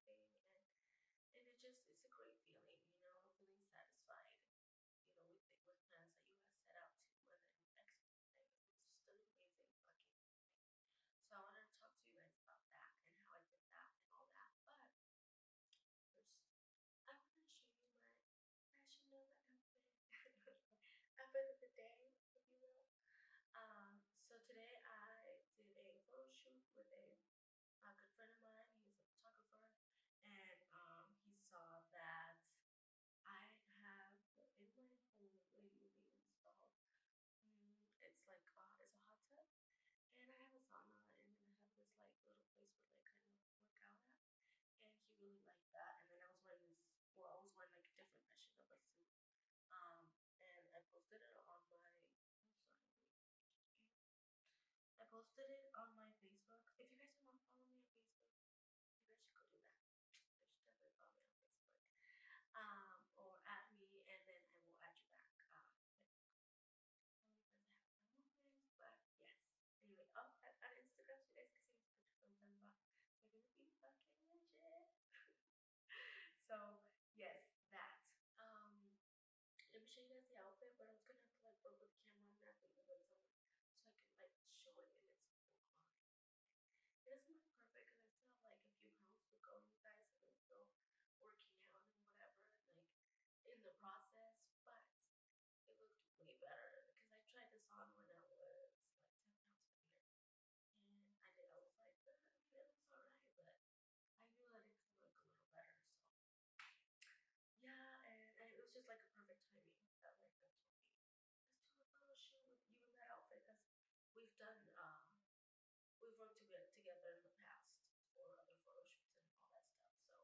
everything, and it's a great feeling, feeling satisfied, with plans that you have set out to and then executing. It's just an amazing fucking thing. So I wanted to talk to you guys about that and how I did that and all that. But first, I want to show you my Fashion Nova outfit. Outfit of the day, if you will. So today I did a photo shoot with a good friend of mine. He's a photographer, and he saw that I have in my home lately installed. It's a hot tub, and I have a sauna, and then I have this like little place where they kind of work out at, and he really liked that. And then I was wearing like a different Fashion Nova suit, and I posted it on my. I'm sorry, I posted it on my Facebook. If you guys do not follow me on Facebook, you guys should go do that. You should definitely follow me on Facebook. Or add me, and then I will add you back. How many friends I have? No more friends, but yes. Anyway, on Instagram, so you guys can see these pictures I'm talking about. They're gonna be fucking legit. So yes, that. Let me show you guys the outfit, but I was gonna have to like work with the camera on that, even though it's on, so I can like show it in its full glory. It doesn't look perfect because I still have like a few pounds to go, you guys, and I'm still working out and whatever, and like in the process. But it looked way better because I tried this on when I was like 10 pounds heavier, and I was like, it looks alright, but I knew that it could look a little better. So yeah, and it was just like a perfect timing that like that told me let's do a photo shoot with you in that outfit because we've done we've worked together in the past for other photo shoots and all that stuff. So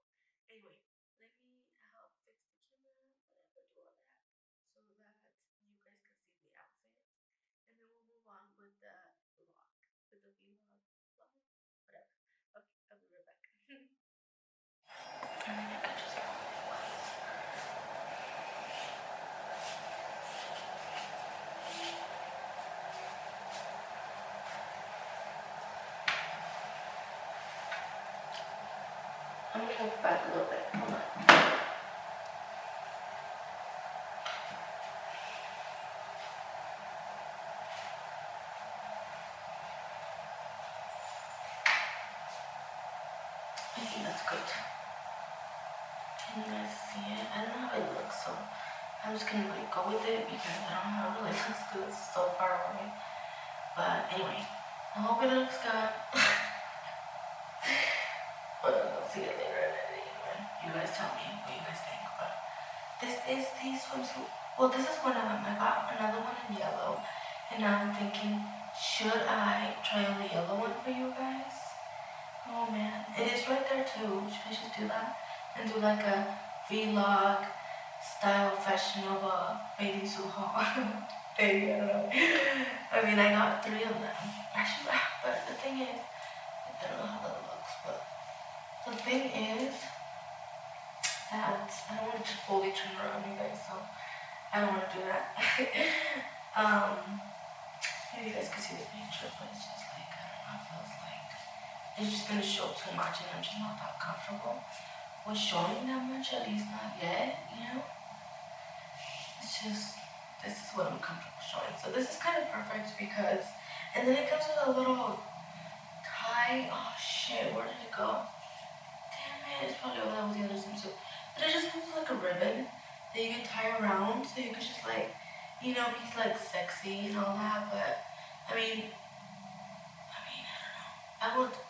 anyway, let me help fix the camera, whatever, do all that so that you guys can see the outfit, and then we'll move on with the vlog, vlog, whatever. Okay, I'll be right back. I'm gonna move back a little bit. Hold on. I think that's good. Can you guys see it? I don't know how it looks, so I'm just gonna like go with it because I don't know how it really looks good. It's so far away. But anyway, I'm hoping it looks good. But I'll see it later anyway. You guys tell me what you guys think. But this is the swimsuit. Well, this is one of them. I got another one in yellow. And now I'm thinking, should I try on the yellow one for you guys? Oh man, it is right there too. Should I just do that? And do like a vlog style Fashion Nova bathing suit haul? Baby, I don't know. I mean, I got 3 of them. Actually, but the thing is, I don't know how that looks, but the thing is that I don't want to fully turn around, you guys, so I don't want to do that. Maybe you guys can see the picture, but it's just like, I don't know, it feels like it's just going to show too much, and I'm just not that comfortable with showing that much, at least not yet, It's just, this is what I'm comfortable showing. So this is kind of perfect because, and then it comes with a little tie. Oh shit, where did it go? Damn it, it's probably over there with the other swimsuit. But it just comes with like a ribbon that you can tie around, so you can just like, be like sexy and all that. But I mean, I don't know.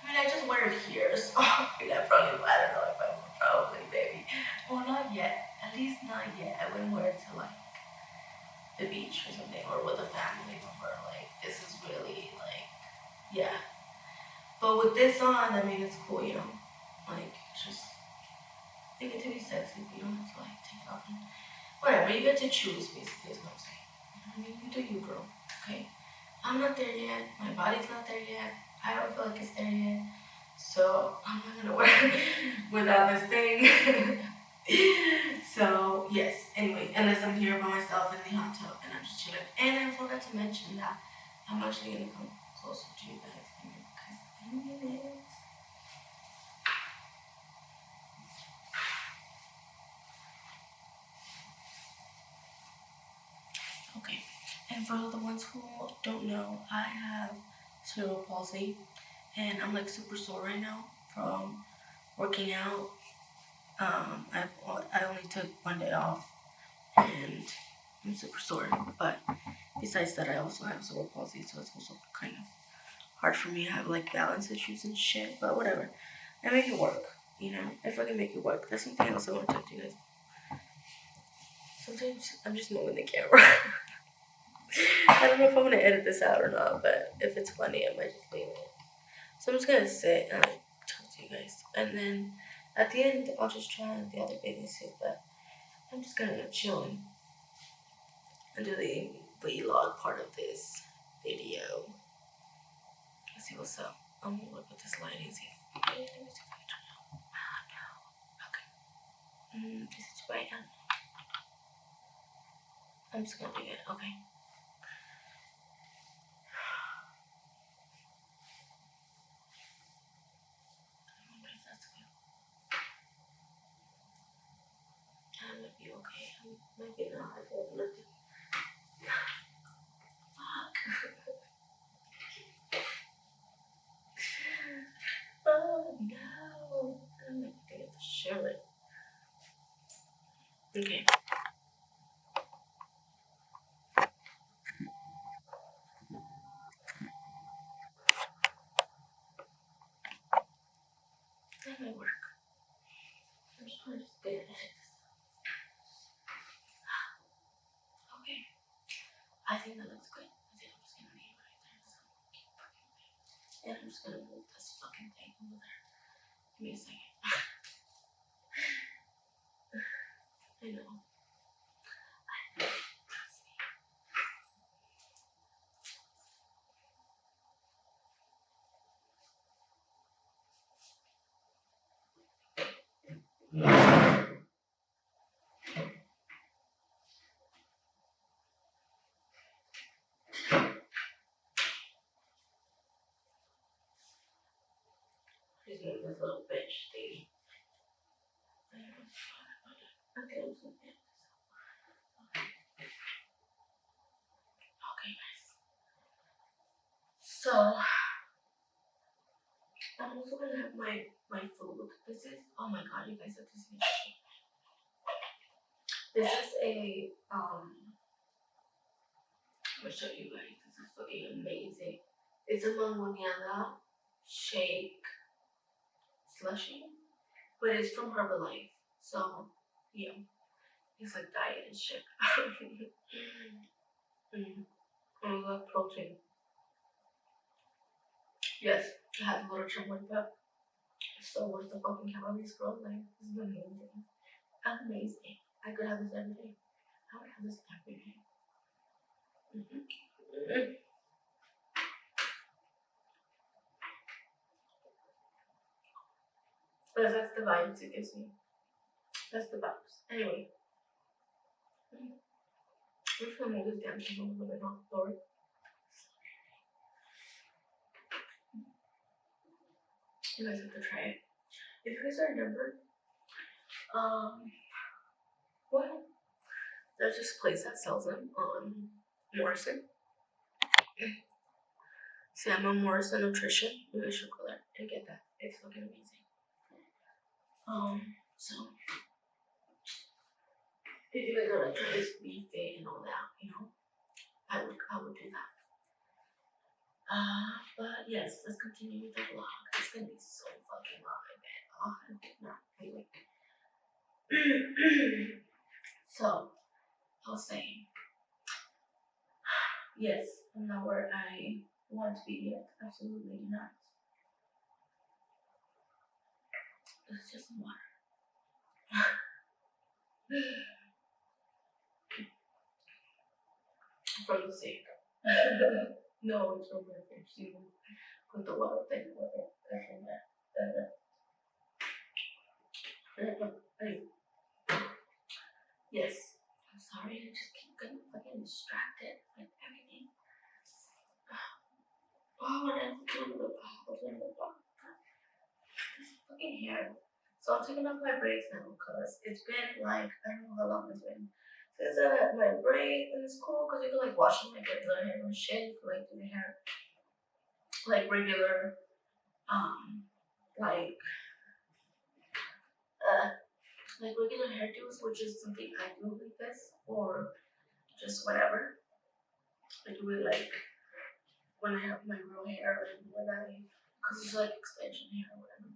I just wear it here, so I probably, I don't know if I would probably, maybe. Well, not yet. At least not yet. I wouldn't wear it to like the beach or something, or with a family member. Like, this is really like, yeah. But with this on, I mean, it's cool, Like, just, you get to be sexy, but you don't have to like take it off and whatever. You get to choose, basically, is what I'm saying. I mean, you do you, girl. Okay. I'm not there yet. My body's not there yet. I don't feel like it's there yet. So I'm not gonna wear it without this thing. So yes, anyway, unless I'm here by myself in the hot tub and I'm just chilling. And I forgot to mention that I'm actually gonna come closer to you guys in a minute. for the ones who don't know, I have cerebral palsy, and I'm like super sore right now from working out. I only took one day off, and I'm super sore. But besides that, I also have cerebral palsy, so it's also kind of hard for me. I have like balance issues and shit, but whatever. I make it work. You know, I fucking make it work. That's something else I want to talk to you guys. Sometimes I'm just moving the camera. I don't know if I'm gonna edit this out or not, but if it's funny, I might just leave it. So I'm just gonna sit and talk to you guys, and then at the end, I'll just try on the other bathing suit. But I'm just gonna chill and do the vlog part of this video. Let's see what's up. I'm gonna look at this lighting. See. Let me see if I can turn it on. Okay. This is bright. I'm just gonna leave it. Okay. I wonder if that's good. I might be okay. Maybe not. I feel nothing. Fuck. Oh no. I'm gonna get the shirt. Okay. That might work. I'm just trying to stay at it. Okay. I think that looks good. I think I'm just gonna leave it right there. So and I'm just gonna move this fucking thing over there. Give me a second. I know. Trust me. She's doing this little bitch thing. Okay, I'm so bad. Okay, guys. So I'm also gonna have my food. This is, oh my god, you guys have to see this shit. This is a I'm gonna show you guys. This is fucking amazing. It's a mangoñada shake slushy, but it's from Herbalife. So yeah, it's like diet and shit. I love protein. Yes, it has a little chunk like that. So worth the fucking calories, bro. Like, this is amazing. Amazing. I could have this every day. I would have this every day. But that's the vibes it gives me. That's the vibes. Anyway, I'm just gonna move this damn thing a little bit more forward. You guys have to try it. If you guys are numbered, well, there's this place that sells them on Morrison. See, I'm on Morrison Nutrition. You guys should go there and get that. It's fucking amazing. So if you guys are like trying to be fit and all that, you know, I would do that. But yes, let's continue with the vlog. It's gonna be so fucking long, I bet. Oh, I hope not. Anyway. So, I was saying, yes, I'm not where I want to be yet. Absolutely not. It's just water. From the sink. No, it's from my fridge. You put the water thing with it. Yes. I'm sorry, I just keep getting fucking distracted with everything. Oh, and I'm doing the this fucking hair. So I'm taking off my braids now because it's been like, I don't know how long it's been Since I had my break and it's cool because you can like wash my regular hair and shit. You can like do my hair like regular, um, like uh, like regular hairdos, which is something I do like this or just whatever. I do it like when I have my real hair and cause it's like extension hair or whatever.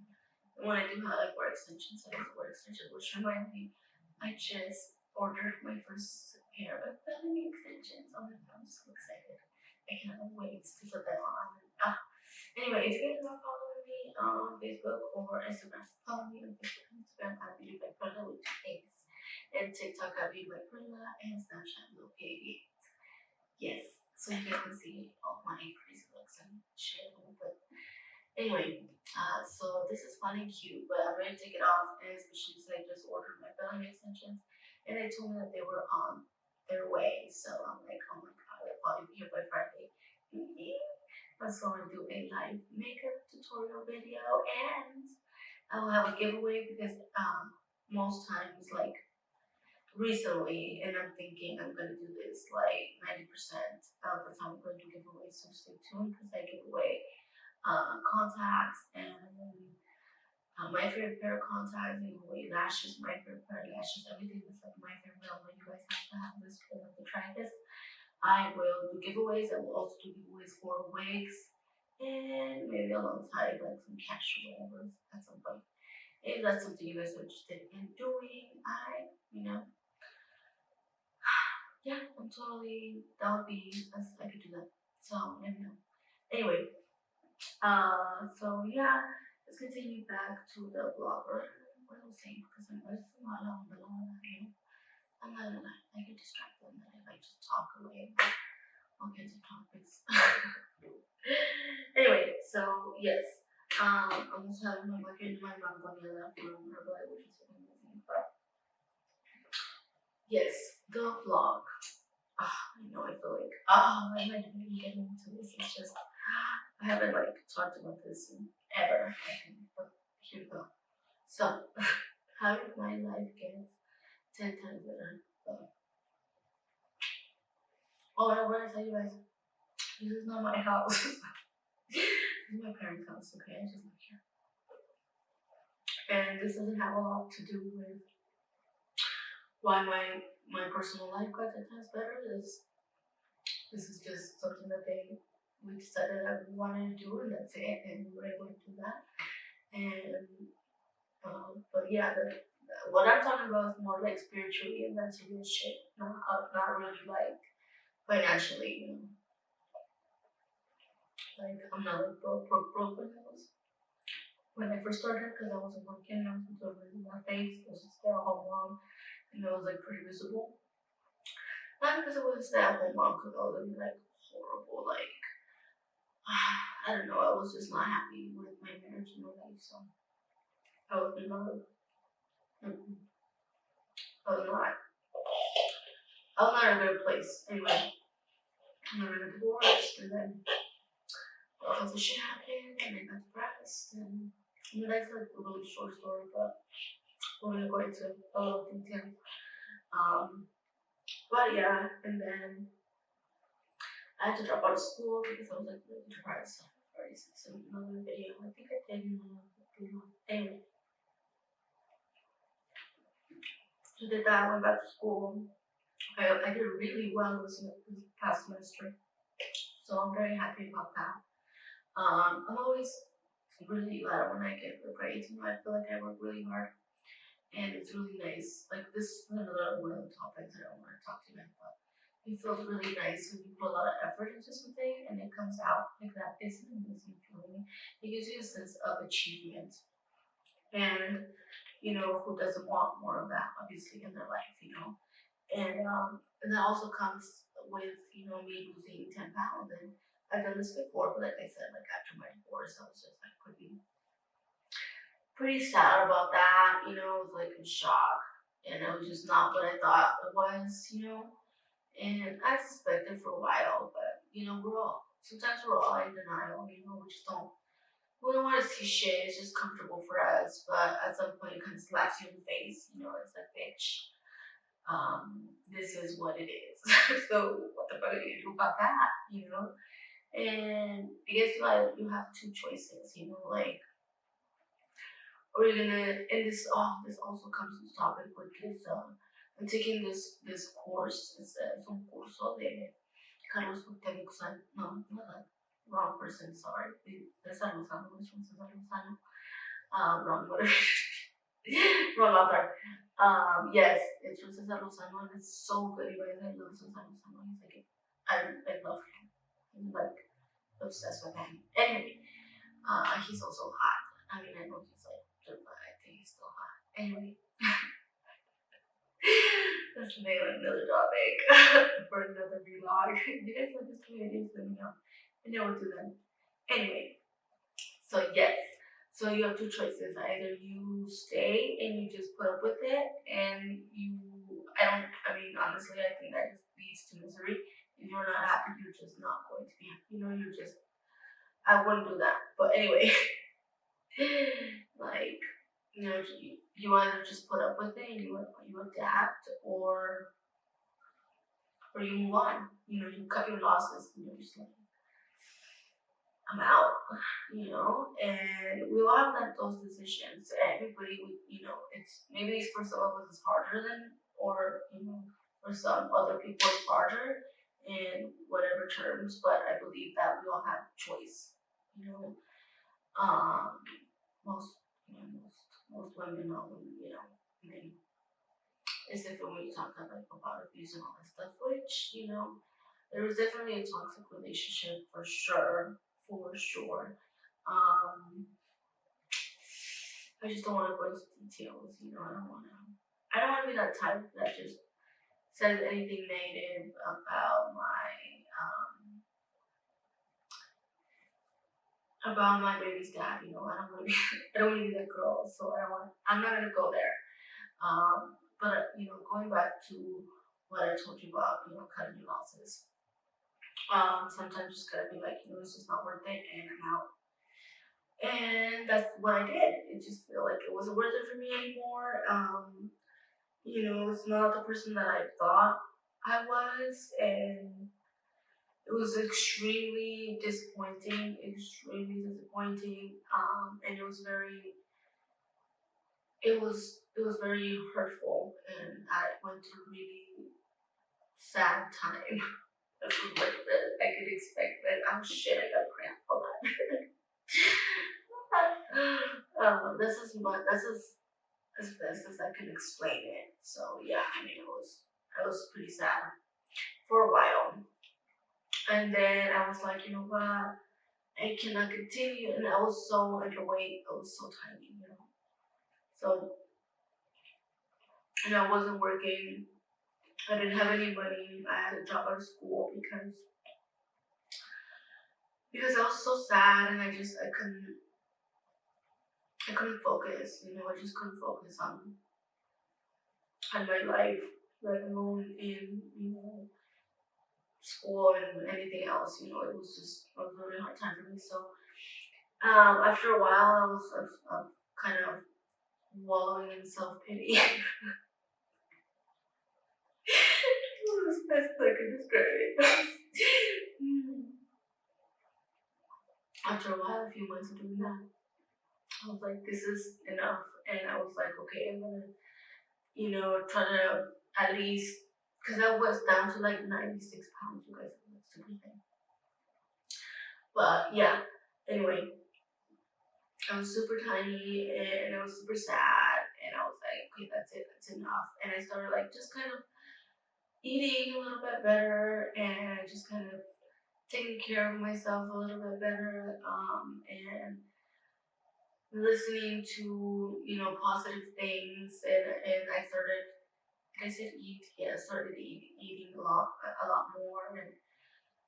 And when I do have like wear extensions, I also wear extensions, which reminds me, I just ordered my first pair of belly extensions. Oh my god, I'm so excited. I cannot wait to put them on. Anyway, if you guys are following me on Facebook or Instagram, follow me on Facebook and Instagram at Beauty by Perla with 2 A's. And TikTok at Beauty by Perla and Snapchat Lil Baby. Yes, so you guys can see all my crazy looks and shit. But anyway, so this is fun and cute, but I'm ready to take it off, and especially since I just ordered my belly extensions, and they told me that they were on their way. So I'm like, oh my god, I'll probably be here by Friday. Let's go and do a live makeup tutorial video, and I will have a giveaway because most times like recently, and I'm thinking I'm gonna do this like 90% of the time. I'm going to do giveaways, so stay tuned because I give away contacts and my favorite pair of contacts, give away lashes, my favorite pair of lashes, everything that's like my favorite. I want you guys have to have this, you have to try this. I will do giveaways. I will also do giveaways for wigs and maybe alongside like some cash or whatever at some point. If that's something you guys are interested in doing, yeah, I'm totally, that would be, I could do that. So, let me know. Anyway, so yeah, let's continue back to the blogger. What I was saying, because I'm just a lot on the long line. I'm not gonna lie, I get distracted and then I just talk away all kinds of topics. Anyway, so yes, I'm also having my working my mom on the left room, her blood, which is amazing. But yes, the vlog. I know I feel like I might even get into this. It's just I haven't like talked about this in ever. I think, but here we go. So how did my life get 10 times better? Oh, and I want to tell you guys, this is not my house. This is my parents' house. Okay, I just live here, and this doesn't have a lot to do with why my personal life got 10 times better. This is just something that we decided that we wanted to do, and that's it, and we were able to do that. And but yeah, what I'm talking about is more like spiritually and mentally and shit, not really like financially. Like I'm not like broke when I first started because I wasn't working. I was doing my face. I was just stay at home mom, and it was like pretty visible. Not because I was a stay at home mom, because I was in like horrible like I don't know. I was just not happy with my marriage and my life, so I was not. mm, I was not. I was not in a good place. Anyway, and then I got divorced, and then all kinds of shit happened, and I got depressed, and that's like a really short story, but we're gonna go into a lot of detail. Um, but yeah, and then I had to drop out of school because I was like really depressed. I already said some another video. I think I did another video. Anyway, so did that. Went back to school. I did really well this past semester, so I'm very happy about that. I'm always really glad when I get good grades. I feel like I work really hard, and it's really nice. Like this is another one of the topics I don't want to talk to you about. It feels really nice when you put a lot of effort into something and it comes out like that. It's an amazing feeling. It gives you a sense of achievement, and who doesn't want more of that? Obviously, in their life. And that also comes with me losing 10 pounds, and I've done this before, but like I said, like after my divorce, I was just like pretty sad about that. I was like in shock, and it was just not what I thought it was. And I suspected for a while, but we're all in denial. We just we don't want to see shit. It's just comfortable for us, but at some point, it kind of slaps you in the face. It's like, bitch. This is what it is. So what the fuck are you gonna do about that? And I guess like you have two choices, like, or you're gonna, and this also comes to topic with this. I'm taking this course. It's un curso de Carlos Cuauhtémoc San. No, not that. Wrong person. Sorry. Cesar Lozano. It's from Cesar Lozano. Wrong word. Wrong author. Yes, it's from Cesar Lozano, and it's so good. You guys, I love Cesar Lozano. He's like, I love him. I'm like obsessed with him. Anyway, he's also hot. I mean, I know he's like, but I think he's still hot. Anyway, that's the name of another topic for another vlog. If you guys like this community, let me know. And I will do them. Anyway, so yes. So you have two choices. Either you stay and you just put up with it and I mean, honestly, I think that just leads to misery. If you're not happy, you're just not going to be happy. I wouldn't do that. But anyway, like, you either just put up with it and you adapt, or you move on. You cut your losses and you're just like, I'm out, and we all have like those decisions. Everybody would, it's maybe for some of us it's harder than, or for some other people it's harder in whatever terms, but I believe that we all have choice, you know. Um, most, most women know, men. It's different when you talk about abuse and all that stuff, which, there was definitely a toxic relationship for sure, for sure. Um, I just don't want to go into details, I don't want to be that type that just says anything negative about my baby's dad, I don't want to be, I don't want to be that girl, so I'm not going to go there. But going back to what I told you about, cutting your losses. Sometimes you just gotta be like, it's just not worth it, and I'm out. And that's what I did. It just felt like it wasn't worth it for me anymore. It's not the person that I thought I was, and it was extremely disappointing. Extremely disappointing. And it was very hurtful, and I went through a really sad time. That's what I could expect. But oh shit, I got cramp. Hold on. This is as best as I can explain it. So yeah, I mean, I was pretty sad for a while, and then I was like, you know what, I cannot continue, and I was so underweight. I was so tiny, so I wasn't working. I didn't have any money. I had a job out of school because I was so sad, and I couldn't focus. I just couldn't focus on my life, let alone in school and anything else. It was a really hard time for me. So after a while, I was kind of wallowing in self pity. That's the best I can describe it. After a while, a few months of doing that, I was like, this is enough. And I was like, okay, I'm gonna, try to at least, because I was down to like 96 pounds, you guys, that's super thin. But yeah, anyway, I was super tiny and I was super sad. And I was like, okay, that's it, that's enough. And I started like just kind of eating a little bit better and just kind of taking care of myself a little bit better, and listening to positive things, and I started, like I said, eating a lot more, and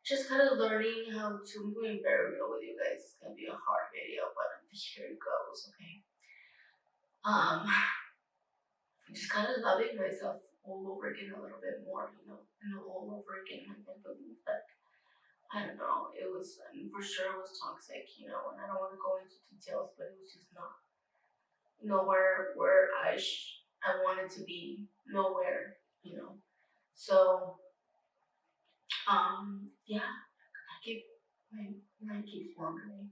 just kind of learning how to. I'm going very real with you guys. It's gonna be a hard video, but here it goes. Okay. Just kind of loving myself all over again a little bit more, and all over again. And I believe that, I don't know, it was, I mean, for sure it was toxic, and I don't want to go into details, but it was just nowhere where I wanted to be, nowhere. you know. So yeah, I keep my mind keeps wandering.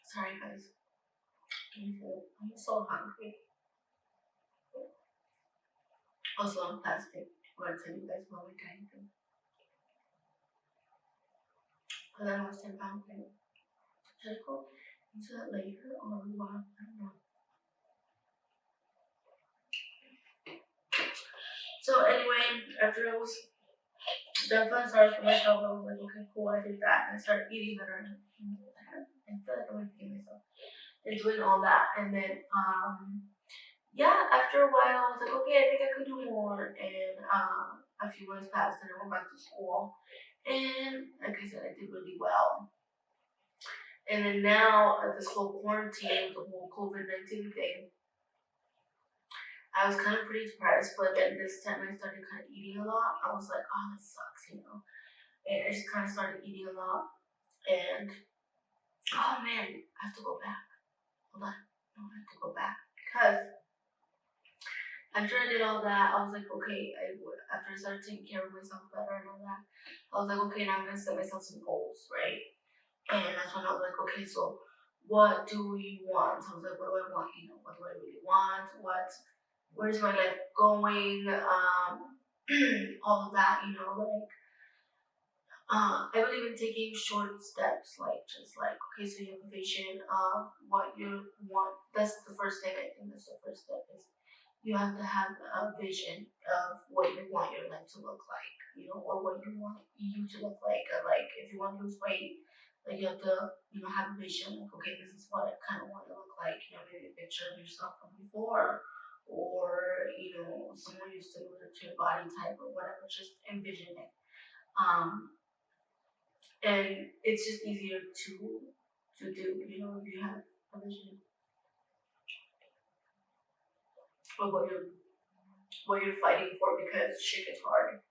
Sorry guys, I'm so hungry. Also on plastic. I'm gonna tell you guys what we're trying to do. Because I lost 10 pounds. Should I go into that later or what? I don't know. So anyway, after I was done feeling sorry for myself, I was like, okay, cool, I did that. And I started eating better and I feel like I'm making myself and doing all that. And then yeah, after a while I was like, okay, I think I could do more. And a few months passed and I went back to school. And like I said, I did really well. And then now at this whole quarantine, the whole COVID-19 thing, I was kind of pretty depressed, but then this time I started kind of eating a lot. I was like, oh, this sucks, you know. And I just kind of started eating a lot. And oh man, I have to go back. Hold on, no, I have to go back because after I did all that, I was like, okay. After I started taking care of myself better and all that, I was like, okay, now I'm gonna set myself some goals, right? And that's when I was like, okay, so what do you want? So I was like, what do I want? You know, what do I really want? Where's my life going? All of that, you know, like I believe in taking short steps, like just like okay, so you have a vision of what you want. That's the first thing. I think that's the first step is you have to have a vision of what you want your life to look like, you know, or what you want you to look like. Like if you want to lose weight, like you have to, you know, have a vision. Like okay, this is what I kind of want to look like. You know, maybe a picture of yourself from before, or you know, someone you similar to your body type or whatever. Just envision it. Um, and it's just easier to do, you know, if you have a vision of what you're fighting for because shit gets hard.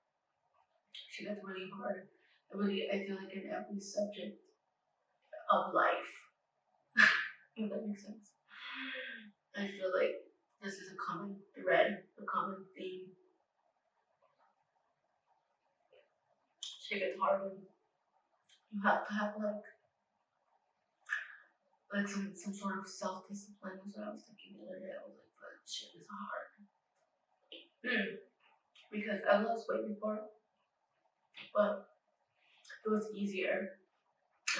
Shit gets really hard. I feel like in every subject of life, if that makes sense. I feel like this is a common thread, a common theme. Shit gets hard and you have to have like some sort of self discipline was what I was thinking the other day. I was like, but shit is hard. Because I lost weight before, but it was easier.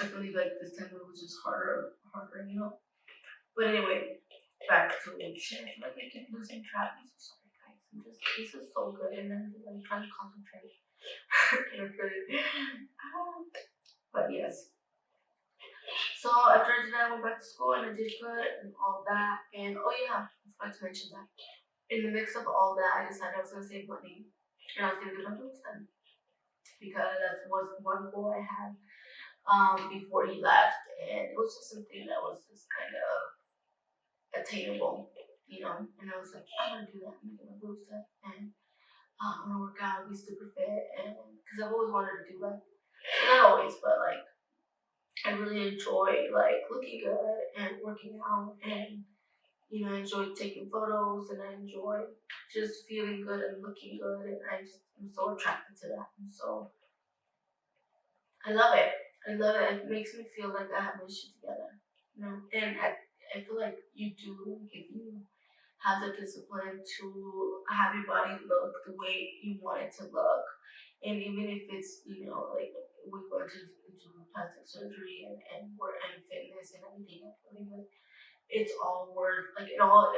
I believe like this time it was just harder, you know. But anyway, back to shit. I feel like I keep losing track. I'm so sorry, guys. This is so good, and then I'm trying to concentrate. But yes. So after I did that, I went back to school and I did good and all that. And oh yeah, I forgot to mention that. In the mix of all that, I decided I was gonna save money and I was gonna get my boobs done because that was one goal I had before he left, and it was just something that was just kind of attainable, you know. And I was like, I'm gonna do that. I'm gonna get my boobs done, and I'm gonna work out, be super fit, and because I've always wanted to do like, not always, but like I really enjoy like looking good and working out, and you know, I enjoy taking photos, and I enjoy just feeling good and looking good, and I'm so attracted to that, and so I love it. I love it. It makes me feel like I have my shit together. You know? And I feel like you do if you have the discipline to have your body look the way you want it to look. And even if it's, you know, like we go into plastic surgery and we're in fitness and everything, I feel like it's all worth like it all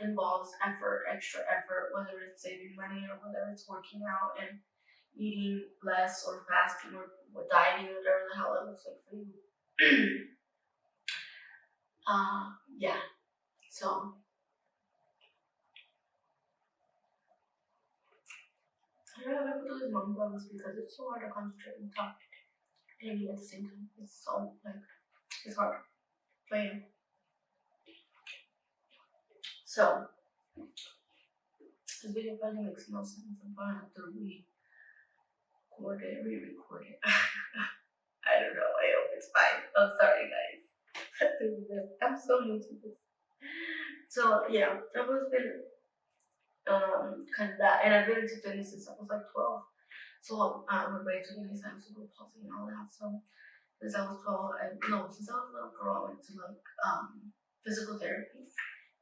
involves effort, extra effort, whether it's saving money or whether it's working out and eating less or fasting or dieting or whatever the hell it looks like for you. Yeah. So I don't know if I do these mom vlogs because it's so hard to concentrate and talk and eat at the same time. It's so like it's hard. But yeah. So this video probably makes no sense. I'm gonna have to re-record it. I don't know. I hope it's fine. I'm sorry, guys. I'm so new to this. So yeah, I've always been kind of that. And I've been into fitness since I was like 12. So my brain took me I was super palsy and all that. So since I was 12, no, since I was a little girl, I went to like physical therapy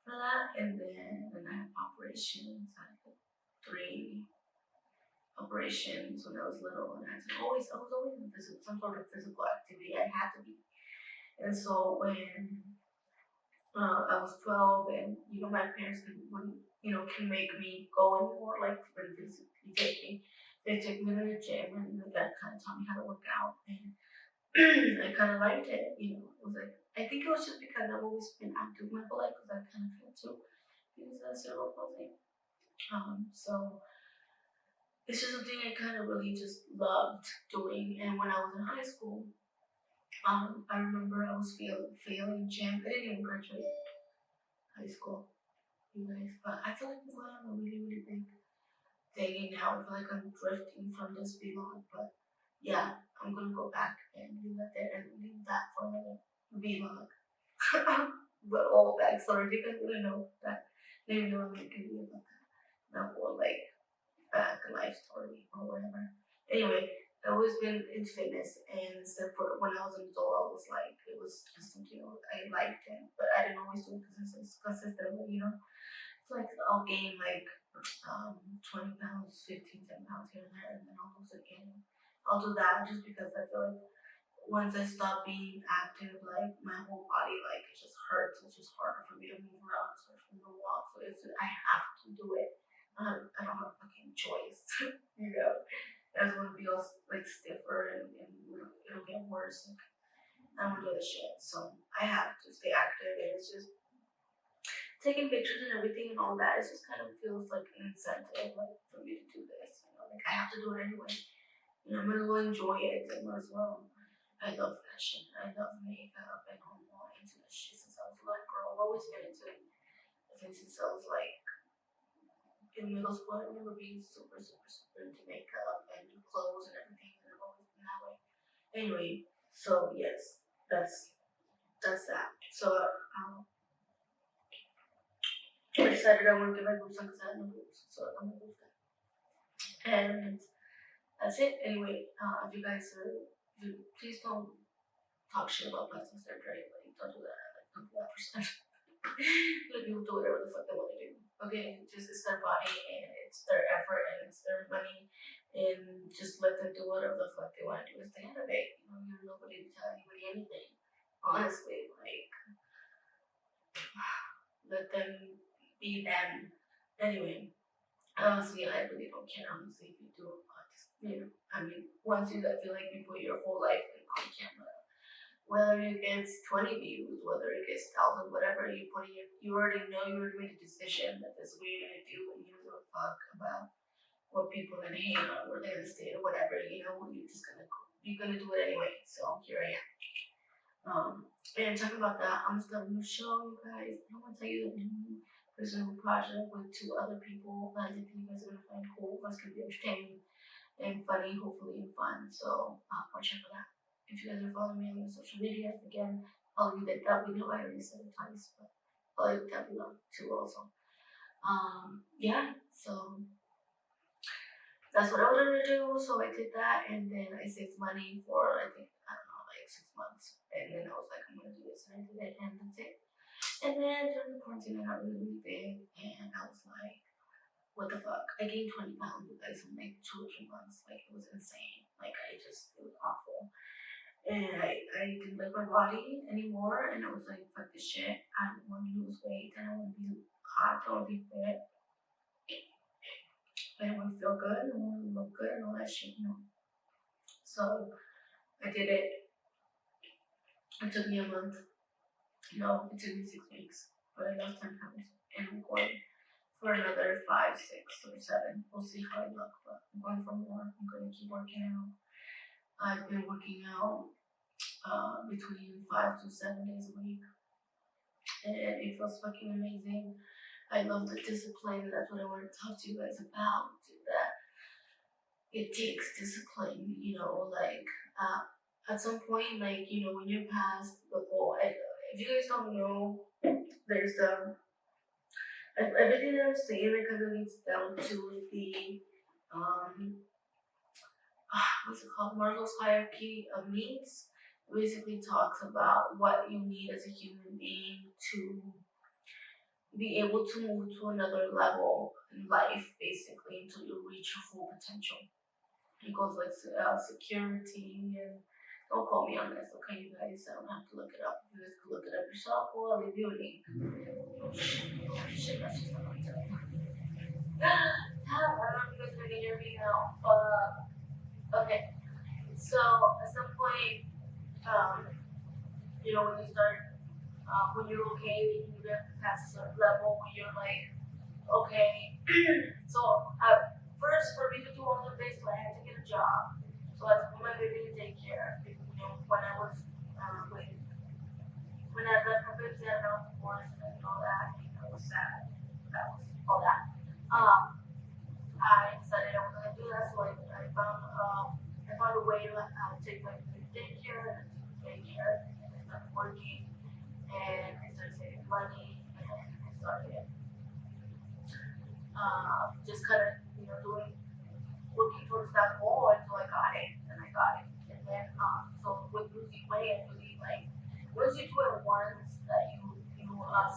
for that, and then I had operations. I had like, three operations when I was little, and I was always in some sort of physical activity. I had to be, and so when I was 12, and my parents wouldn't can make me go anymore. Like when physically take me, they took me to the gym, and that kind of taught me how to work out, and I kind of liked it. It was like I think it was just because I've always been active my whole life because I kind of feel too because of cerebral palsy. So it's just something I kind of really just loved doing. And when I was in high school, I remember I was failing gym. I didn't even graduate high school, you guys, but I feel like we're going on a really really big thing, and now I feel like I'm drifting from this vlog. But yeah, I'm gonna go back and leave that there and leave that for another vlog. But all backstory because you know that maybe no one can be about that whole like back life story or whatever. Anyway, I've always been into fitness, and except for when I was an adult, I was like it was just something I liked it, but I didn't always do it consistently. It's like I'll gain like 20 pounds, 15, 10 pounds here and there, and then I'll lose again. I'll do that just because I feel like once I stop being active, like my whole body, like it just hurts. It's just harder for me to move around, especially from the walk. So I have to do it. I don't have a fucking choice, you know. I just want to be all like stiffer, and it'll get worse. Like, I don't do this shit, so I have to stay active, and it's just taking pictures and everything and all that. It just kind of feels like an incentive, like for me to do this. Like I have to do it anyway. I'm gonna go enjoy it and as well. I love fashion. I love makeup and I'm all into this shit since I was a little girl. I've always been into it. I think since I was like in middle school, I remember being super, super, super into makeup and clothes and everything. And I've always been that way. Anyway, so yes, that's that. So I decided I want to get my boobs on because I had no boobs. So I'm gonna do that. And that's it. Anyway, if you guys please don't talk shit about plastic surgery. Like, don't do that. Like, don't do that percent. Let people do whatever the fuck they want to do. Okay, just it's their body and it's their effort and it's their money, and just let them do whatever the fuck they want to do. It's the end of it. You're nobody to tell anybody anything. Honestly, like, let them be them. Anyway, honestly, I really don't care. Honestly, if you do, I mean, once you feel like you put your whole life on camera, whether it gets 20 views, whether it gets 1,000, whatever you put in, you already know you already made a decision that this is what you're gonna do, and you don't give a fuck about what people are gonna hate on, what they're gonna say, or whatever. You're gonna do it anyway. So here I am. And talking about that, I'm starting a new show, you guys. I want to tell you a new personal project with two other people that I think you guys are gonna find cool. That's gonna be entertaining and funny, hopefully, and fun. So watch out for that. If you guys are following me on the social media, again, I'll leave it that below. I already said it twice, but I'll leave that below too also. Yeah, so that's what I wanted to do. So I did that, and then I saved money for I don't know, like 6 months. And then I was like, I'm gonna do this, and I did it, and that's it. And then during the quarantine, I got really, really big, and I was like, what the fuck? I gained 20 pounds with guys in like 2 or 3 months. Like it was insane. Like it was awful. And I didn't like my body anymore, and I was like, fuck this shit. I don't want to lose weight. I don't want to be hot. I don't want to be fit. I don't want to feel good. I don't want to look good and all that shit. So I did it. It took me a month. No, it took me 6 weeks. But I lost 10 pounds. And I'm going for another 5, 6, or 7. We'll see how I look. But I'm going for more. I'm going to keep working out. I've been working out between 5 to 7 days a week. And it feels fucking amazing. I love the discipline. That's what I want to talk to you guys about. That it takes discipline, like at some point, like, when you're past the goal. If you guys don't know, there's everything that I'm saying it kind of leads down to the um what's it called, Maslow's hierarchy of needs. It basically talks about what you need as a human being to be able to move to another level in life, basically, until you reach your full potential. It goes like security and don't quote me on this, okay, you guys? I don't have to look it up. You guys can look it up yourself. Well, I'll leave you a link. Oh shit, that's just not what I'm telling you. I don't know if you guys are gonna hear me now. Okay. So at some point, um, when you start, when you're okay, you get past a certain level, when you're like, okay. So first, for me to do all of this, so I had to get a job. So I had to put my baby to daycare. When I was when I left my baby, I was divorced and all that. I was sad. That was all that. I decided I was gonna do that, so I found a way to take my baby to daycare and daycare, and I started working and I started saving money and I started just kind of doing working towards that goal until I got it, and I got it. And then, so with losing weight, I believe like once you do it once, that you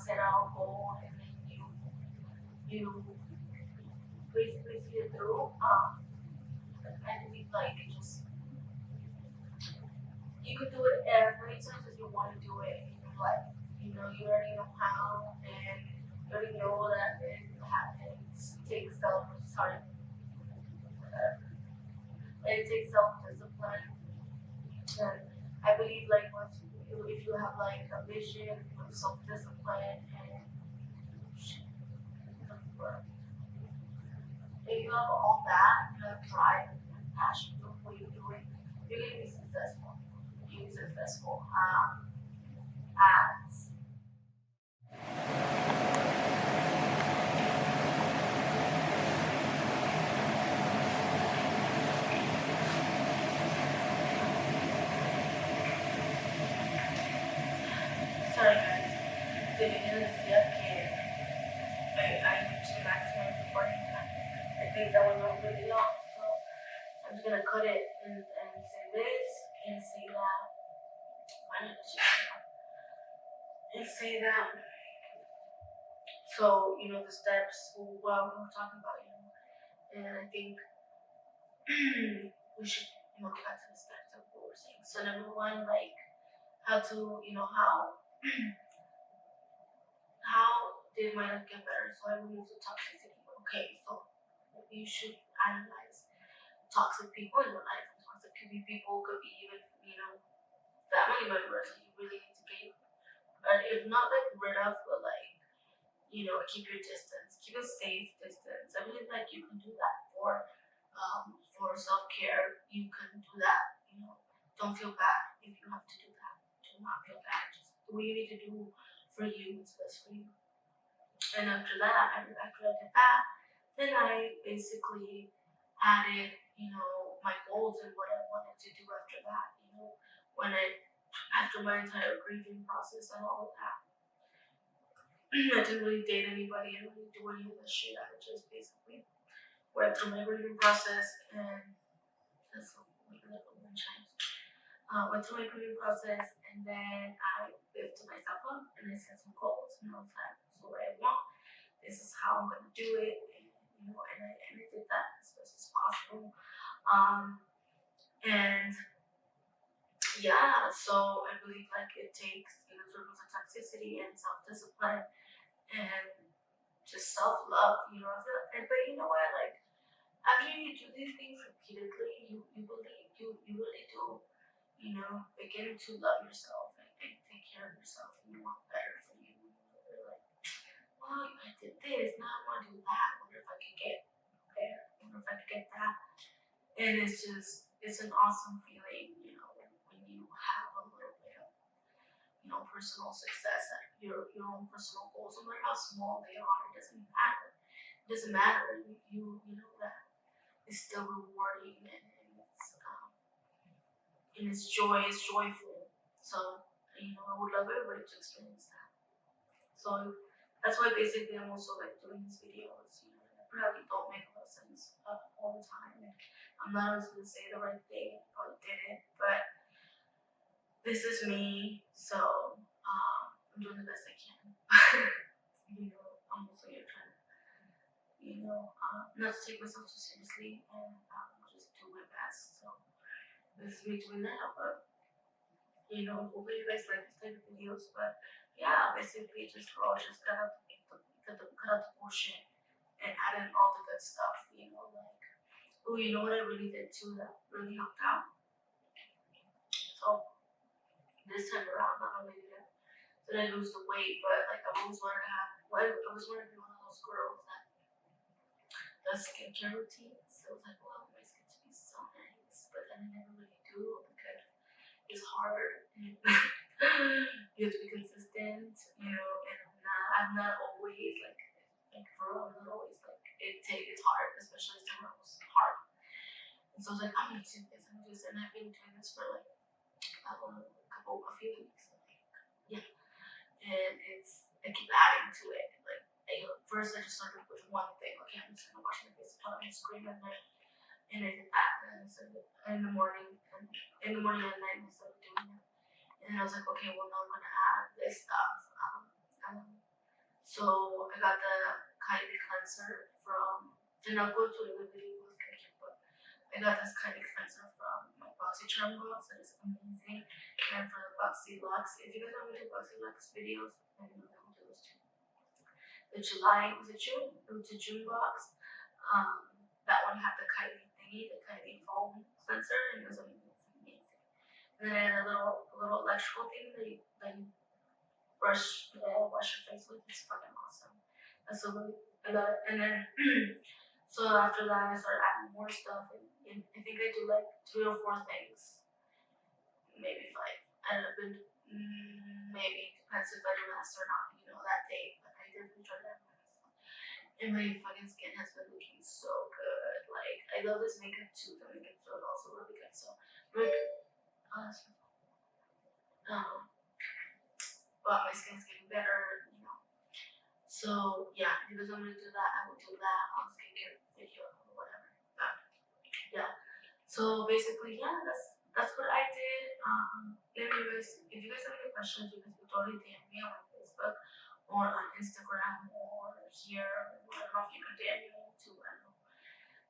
set out a goal and then you basically see it through. I believe like it just you can do it as many times as you want to do it in your life. You already know how, and you already know that it happens. Takes self, sorry, it takes self discipline. And I believe like once if you have like a vision, self discipline, and if you have all that, you have drive and passion for what you're doing, you're gonna be successful. You're gonna be successful. At sorry guys, did you this yet? I reached the maximum recording time. I think that was really long, so I'm just gonna cut it and say this and say that. And say that. So the steps. Well, we were talking about and I think we should go back to the steps of what we're saying. So number one, like how to how did my life get better? So I removed the toxicity. Okay, so you should analyze toxic people in your life. Toxic could be people, could be even family members that you really need to get, or if not like rid of, but like keep your distance, keep a safe distance. I believe like you can do that for self care. You can do that. Don't feel bad if you have to do that. Do not feel bad. Just do what you need to do for you. It's best for you. And after that, after I did that, then I basically added, my goals and what I wanted to do after that. When after my entire grieving process and all of that, I didn't really date anybody. I didn't really do any of that shit. I just basically went through my grieving process and that's like a little changed. Went through my grieving process and then I lifted myself up and I set some goals and I was like, this is what I want. This is how I'm gonna do it. And I did that as best as possible. And yeah, so I believe like it takes circles of toxicity and self discipline and just self love. But you know what? Like after you do these things repeatedly, you believe you really do. Begin to love yourself and take care of yourself, and you want better for you. You're like, well, I did this, now I want to do that. I wonder if I can get there. I wonder if I can get that. And it's an awesome feeling, when you have a little bit of, personal success at your own personal goals, no matter how small they are, it doesn't matter. It doesn't matter. You know that it's still rewarding and it's joy, it's joyful. So I would love everybody to experience that. So That's why basically I'm also like doing these videos. You know, I probably don't make a lot of sense all the time. And I'm not always gonna say the right thing or did it, but this is me. So I'm doing the best I can. You know, I'm also here trying to, not to take myself too seriously and just do my best. So this is me doing that, but hopefully you guys like this type of videos. But yeah, basically just girl just cut out the bullshit and add in all the good stuff. Like oh, you know what I really did too that really helped out. So this time around, not only did I lose the weight, but like I've always wanted to have, well, I always wanted to be one of those girls that does skincare routines. So I was like, well, my skin to be so nice, but then I never really do because it's hard and you have to be consistent, and I'm not always like for real, I'm not always like it's hard, especially summer was hard. And so I was like, I'm gonna do this, and I've been doing this for like a few weeks. Yeah, and I keep adding to it. Like first I just started with one thing. Okay, I'm just gonna wash my face, put on my screen, and I did that, and I started in the morning, and in the morning and at night I started doing it. And I was like, okay, well now I'm gonna add this stuff. Um, so I got the Kylie cleanser from. Did not go to the video was but I got this Kylie cleanser from my BoxyCharm box. That is amazing. And for the Boxy Lux, if you guys want me to do Boxy Lux videos, then I'll do those too. The July was it June? It was the June box. That one had the Kylie thingy, the Kylie foam cleanser, and it was amazing. And then I had a little electrical thing that you wash your face with. It's fucking awesome. That's so really, I love it. And then so after that I started adding more stuff, and I think I do like 3 or 4 things, maybe 5. I don't know, but maybe depends if I do last or not, that day. But I definitely try to have last. And my fucking skin has been looking so good. Like I love this makeup too. The makeup feels also really good. So like, but my skin's getting better. So yeah, if you guys want me to do that, I will do that on skincare video or whatever. But yeah. So basically, yeah, that's what I did. If you guys have any questions, you guys can totally DM me on my Facebook or on Instagram or here. I don't know if you can DM me too. I don't know,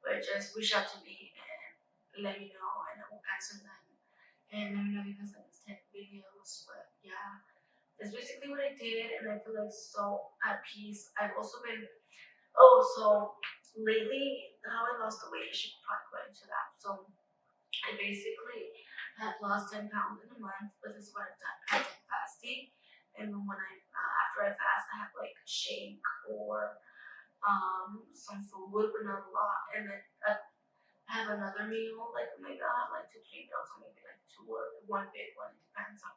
but just reach out to me and let me know, and I will answer them. And let me know if you guys like this type of videos. But yeah, that's basically what I did, and I feel like so at peace. I've also been so lately how I lost the weight. I should probably go into that. So I basically have lost 10 pounds in a month, but this is what I've done. I did fasting, and then when after I fast, I have like a shake or some food, but not a lot, and then I have another meal, like maybe I'll have like 2, 3 meals, or maybe like 2 or one big one. It depends on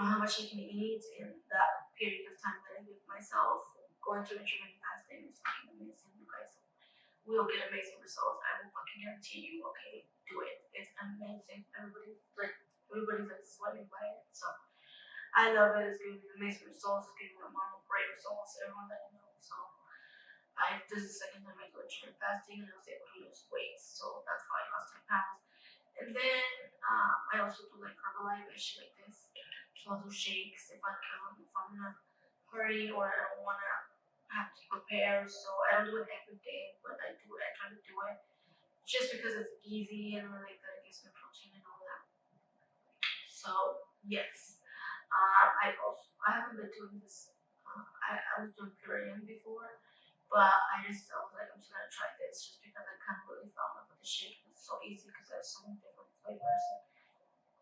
how much I can eat in that period of time that I give myself. Going through intermittent fasting is fucking amazing, you guys will get amazing results. I will fucking guarantee you. Okay, do it. It's amazing. Everybody's like sweating by it. So I love it. It's giving me amazing results. It's giving my mom great results. Everyone that I know. So this is the second time I do intermittent fasting, and I was able to lose weight. So that's how I lost 10 pounds. And then I also do like Herbalife and shit like this. So I'll do shakes if I'm in a hurry or I don't wanna have to prepare. So I don't do it every day, but I do it. I try to do it just because it's easy and I like that it gives me protein and all that. So yes, I haven't been doing this. I was doing Korean before, but I was like, I'm just gonna try this just because I kind of really fell in love with the shake. It's so easy because there's so many different flavors.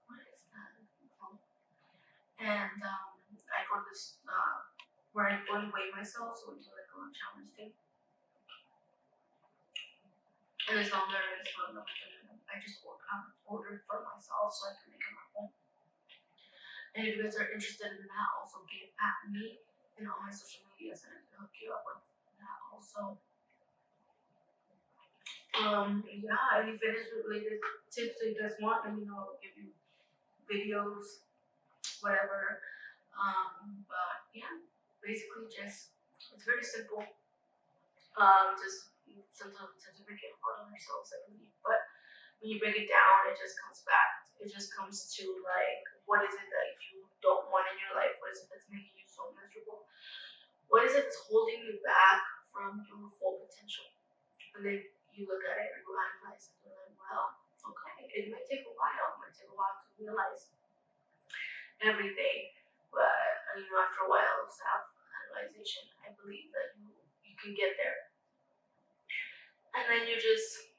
What is that? And I got this where I go and weigh myself, so we do like a little challenge thing. And it's not very fun. I just ordered for myself so I can make it my own. And if you guys are interested in that, also get at me in all my social medias, and I can hook you up with that also. Yeah, any fitness related tips that you guys want, let me know. I'll give you videos, whatever. But yeah, basically just It's very simple. Just sometimes we tend to make it hard on ourselves, I believe. But when you break it down, it just comes back. It just comes to like, what is it that you don't want in your life? What is it that's making you so miserable? What is it that's holding you back from your full potential? And then you look at it and you analyze it. You're like, well, okay, it might take a while. It might take a while to realize everything, but after a while of self-analyzation, I believe that you can get there. And then you just,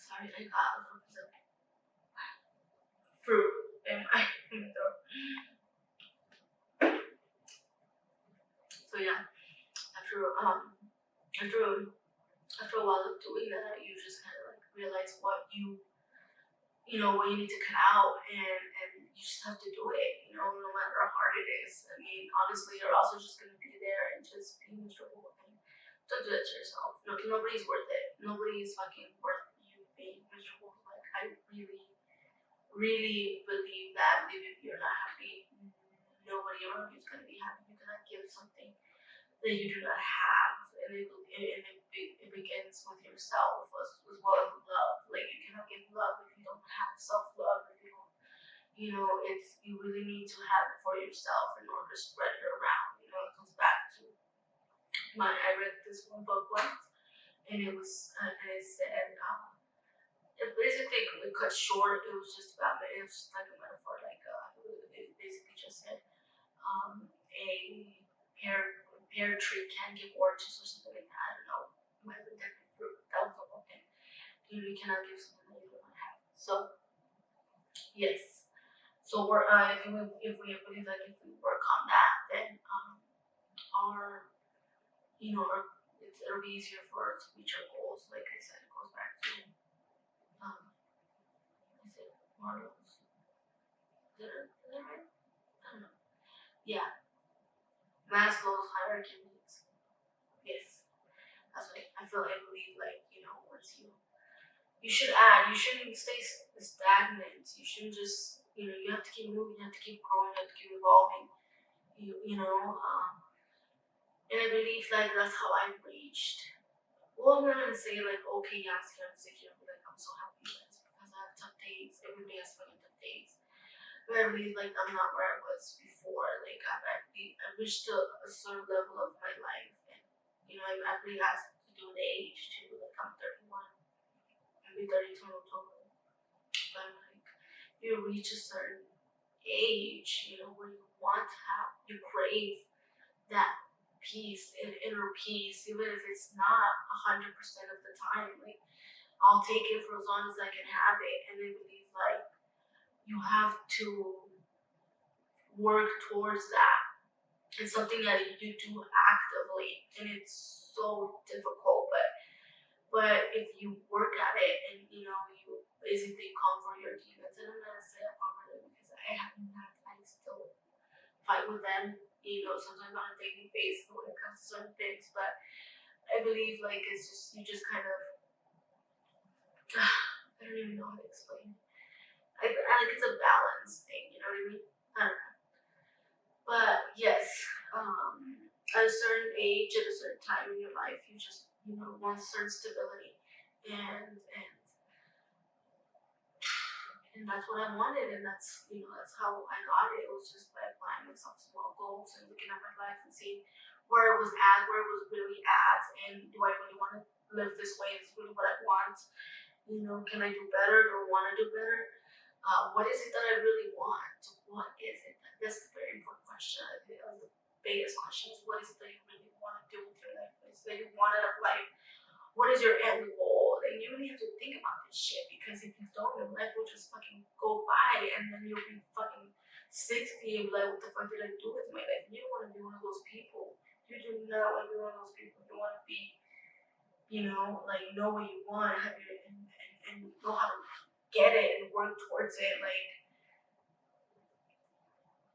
sorry, I got a little piece of fruit in my throat. So yeah, after after after a while of doing that, you just kind of like realize what you need to cut out, and you just have to do it, no matter how hard it is. I mean, honestly, you're also just gonna be there and just be miserable, and don't do that to yourself. No, nobody's worth it. Nobody's fucking worth you being miserable. Like, I really, really believe that if you're not happy, nobody around you is gonna be happy. You cannot give something that you do not have, and it begins with yourself as well as love. Like, you cannot give love if you don't have self love. If you don't, it's you really need to have it for yourself in order to spread it around. It comes back to I read this one book once, and it said, it basically, it cut short. It was just about it was just like a metaphor. Like, it basically just said, a pear tree can give oranges or something like that. I don't know. It might have been different fruit. That was the whole thing. You cannot give something that you don't have. So yes. So we're if we believe that if we work on that, then our it'll be easier for us to reach our goals. Like I said, it goes back to is it Marlowe's? Is it right? I don't know. Yeah, Maslow's hierarchy of needs. Yes, that's what I feel. I believe, like, once you should add. You shouldn't stay stagnant. You shouldn't just, you have to keep moving. You have to keep growing. You have to keep evolving. And I believe, like, that's how I reached. Well, I'm not gonna say like, okay, yes, I'm sick here, but like, I'm so happy, yes, because I have tough days. Every day has fucking tough days. But I believe, like, I'm not where I was before. Like, I reached a certain level of my life, and I believe it has to do with age too. Like, I'm 31. I'll be 32 in October. But like, you reach a certain age, where you want to have, you crave that peace and inner peace, even if it's not 100% of the time. Like, I'll take it for as long as I can have it, and I believe, like, you have to work towards that. It's something that you do actively, and it's so difficult, but if you work at it, and you basically conquer your demons. And I'm not gonna say I conquer them, because I have not. I still fight with them, sometimes on a daily basis when it comes to certain things. But I believe, like, it's just, you just kind of I don't even know how to explain. I like, it's a balance thing. You know what I mean? I don't know. But yes, at a certain age, at a certain time in your life, you just want certain stability, and that's what I wanted, and that's how I got it. It was just by applying myself small goals and looking at my life and seeing where it was at, where it was really at, and do I really want to live this way? Is really what I want? Can I do better? Do I want to do better? What is it that I really want? What is it? That's a very important question. I think that was the biggest question: is what is it that you really want to do with your life? What is it that you want out of life? What is your end goal? And you really have to think about this shit, because if you don't, your life will just fucking go by, and then you'll be fucking 60 and be like, what the fuck did I do with my life? You don't want to be one of those people. You do not want to be one of those people. You want to be, like, know what you want, have your, and know how to get it and work towards it. Like,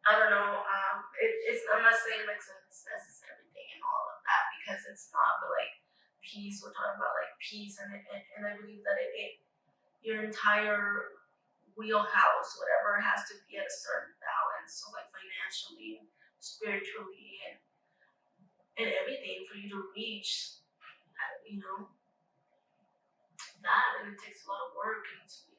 I don't know. I'm not saying like success is everything and all of that, because it's not. But like, peace, we're talking about like peace, and I believe that your entire wheelhouse, whatever, has to be at a certain balance. So like, financially, spiritually and everything for you to reach, you know, that. And it takes a lot of work. And it's,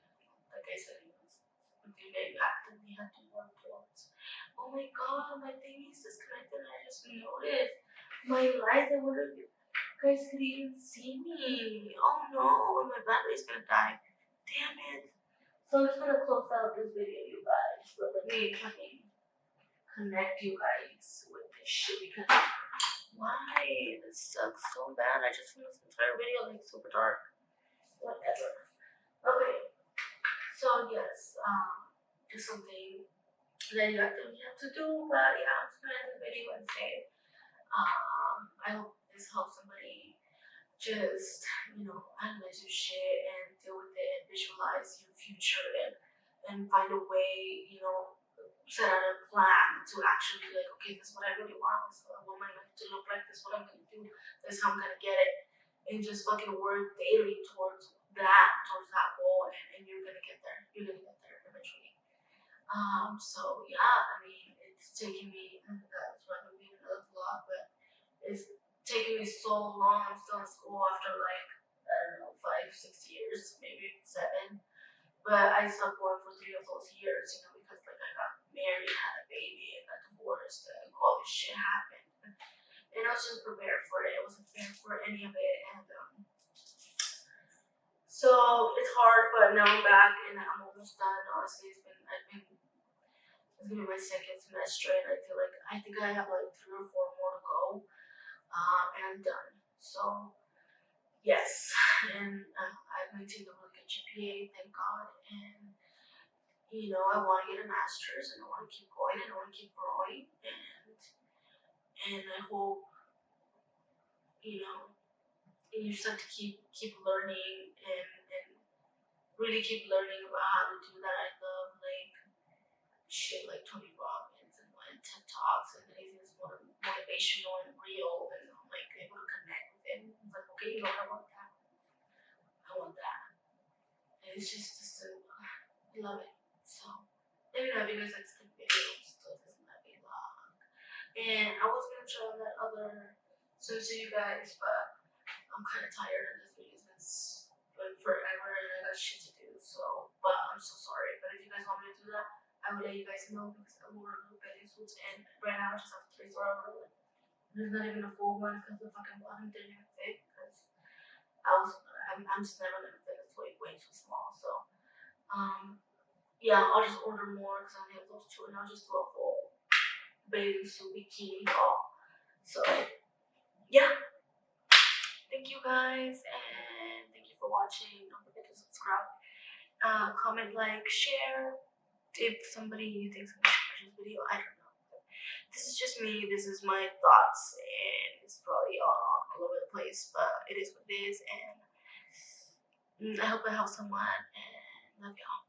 like I said, it's something that you actively have to work towards. Oh my god, my thing is disconnected. I just noticed my light. I wonder if you guys could even see me. Oh no, my battery's gonna die. Damn it. So I'm just gonna close out this video, you guys. But let me fucking connect you guys with this shit because why? This sucks so bad. I just finished this entire video like super dark. Whatever. Okay. So yes, just something that you actually have to do. But yeah, I'm just gonna end the video and say, I hope this helps somebody just, analyze your shit and deal with it and visualize your future and find a way, set out a plan to actually be like, okay, this is what I really want. This is what I want my life to look like. This is what I'm gonna do. This is how I'm gonna get it. And just fucking work daily towards that goal, and you're gonna get there. You're gonna get there eventually. So yeah, I mean, it's taking me. That's why I'm being another vlog, but it's taking me so long. I'm still in school after like I don't know 5, 6 years, maybe 7. But I stopped going for 3 of those years, because like I got married, had a baby, and got divorced, and all this shit happened. And I was just prepared for it. I wasn't prepared for any of it, and so it's hard. But now I'm back, and I'm almost done. Honestly, it's gonna be my second semester, and I think I have like 3 or 4 more to go, and I'm done. So yes, and I've maintained a really good GPA, thank God, and I want to get a master's, and I want to keep going, and I want to keep growing, and I hope you just have to keep learning and really keep learning about how to do that. I love like shit like Tony Robbins and TED Talks and anything that's more motivational and real, and I'm like able to connect with it. It's like, okay, I want that. I want that. And it's just so I love it. So let me know if you guys like this type of videos. So it doesn't that be long. And I was gonna try that other swimsuit, you guys, but I'm kind of tired, and this video's been forever, and I got shit to do. So, but I'm so sorry. But if you guys want me to do that, I will let you guys know because I will order bathing suits, and right now I just have 3 store order. There's not even a full one because the fucking bottom didn't even fit. Because I'm just never gonna fit. It's way too small. So, yeah, I'll just order more because I only have those 2, and I'll just do a full bathing suit bikini haul. So, yeah. Thank you guys, and thank you for watching. Don't forget to subscribe, comment, like, share. If somebody thinks I'm gonna watch this video, I don't know. This is just me. This is my thoughts, and it's probably all over the place, but it is what it is. And I hope I help someone. And love y'all.